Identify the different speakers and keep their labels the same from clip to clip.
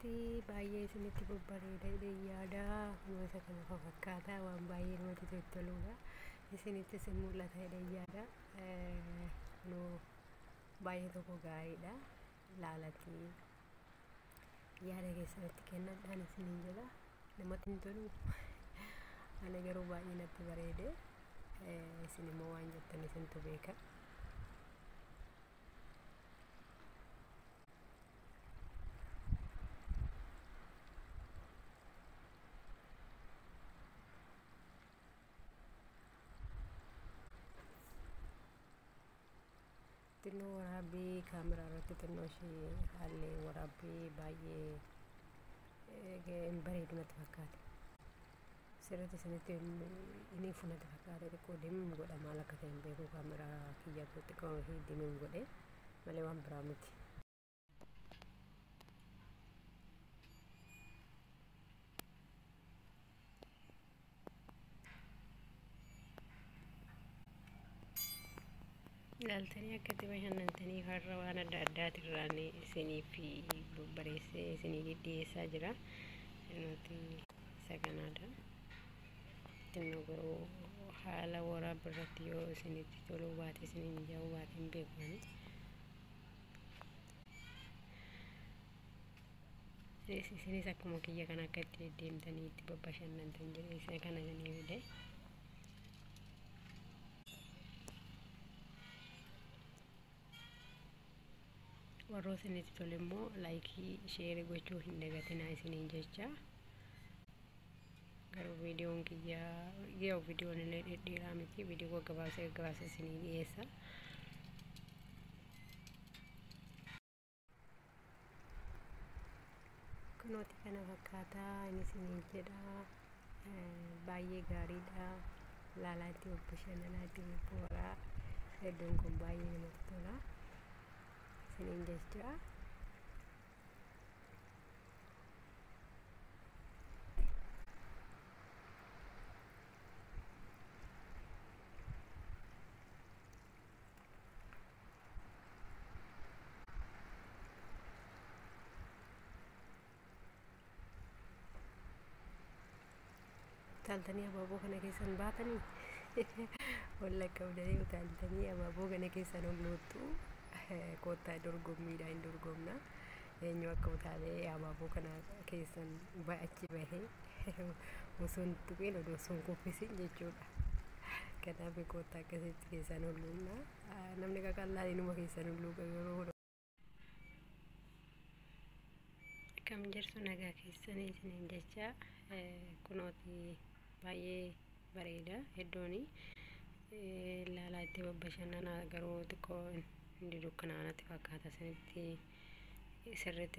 Speaker 1: Kanoti baay'ee isinitti babbareeda yaada kunuunsa kana fakkaata waan baay'ee namatti toludha. Isinittis mul'ata yaada nu baay'ee tokko gaariidha. Laalati yaada keessatti kennadhaan isiniin jedha. Namatti hin tolu. Ani garuu baay'ee natti bareede. Isin immoo waan jettan isintu beeka. Tinno waraabbii kaameraa irratti xinnoo ishee haalli waraabbii baay'ee bareedu natti fakkaate. Sirriitti isinitti inni funatti fakkaate xiqqoo deemuun godha maal akka ta'e hin beeku kaameraa kiyyaatti xiqqoo deemuun godhe malee waan biraa miti. Ilaaltanii akkatti bashannantanii har'a waan adda addaatirraan isiniif babbareessee isinii dhiyeessaa jira. Nuti isa kanaadha. Xinnoo garuu haala waraabbii irratti yoo isinitti toluu baate isiniin jaa'uu baate hin beeku. Isinis akkuma kiyya kana akka itti deemtanii itti babbashannantan jedhee isa kana isinii fide. Warra isinitti tole immoo laayikii sheerii gochuu hin dagatinaa isiniin jecha. Garuu viidiyoon viidiyoon illee dhedheeraa miti viidiyoo gabaasa isinii dhiyeessa. Kunooti kana fakkaataa inni isiniin jedha. Baay'ee gaariidha. Laalaa itti bashannanaa itti bobbooraa. Iddoon kun baay'ee namatti tola. Isiniin jecha. Utaaltanii abaaboo kana keessan baatanii wallakka udanii utaaltanii abaaboo kana keessan olloottu koottaa dorgommiidha hin dorgomna. Eenyu akka utaalee abaaboo kana keessan achi bahee osoo hin tuqin odoo osoo hin kuffisin jechuudha. Kanaaf koottaa akkasitti keessan olluunna. Namni qaqallaan inuma keessan olluuqa yeroo kam jirtu nagaa keessanii isiniin jecha. Kunooti baay'ee bareeda iddoon laalaa itti babbashannanaa garuu xiqqoo inni dukkanaanatti fakkaata sirriitti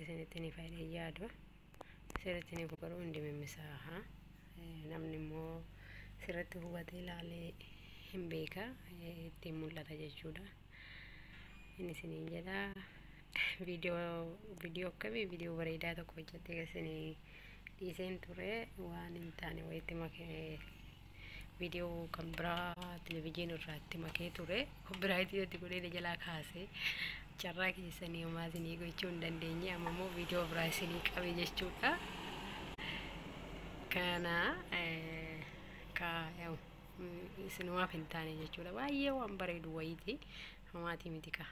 Speaker 1: isinitti ni fayyada yaadu. Sirriitti ni garuu hin dimimmisaaha. Namni immoo sirriitti hubatee ilaalee hin beeka ittiin mul'ata jechuudha. Inni isiniin jedha. Viidiyoo akkamii viidiyoo bareedaa tokko hojjettee isinii dhiiseen ture waan hin taane wayitti makee viidiyoo kan biraa televezyiinii irratti makee ture koopiraayitiitti godhee jalaa kaasee carraa keessanii homaa isinii gochuu hin dandeenye amma immoo viidiyoo biraa isinii qabe jechuudha. Kana isinumaaf hin taane jechuudha. Baay'ee waan bareedu wayiiti homaatii miti kaa.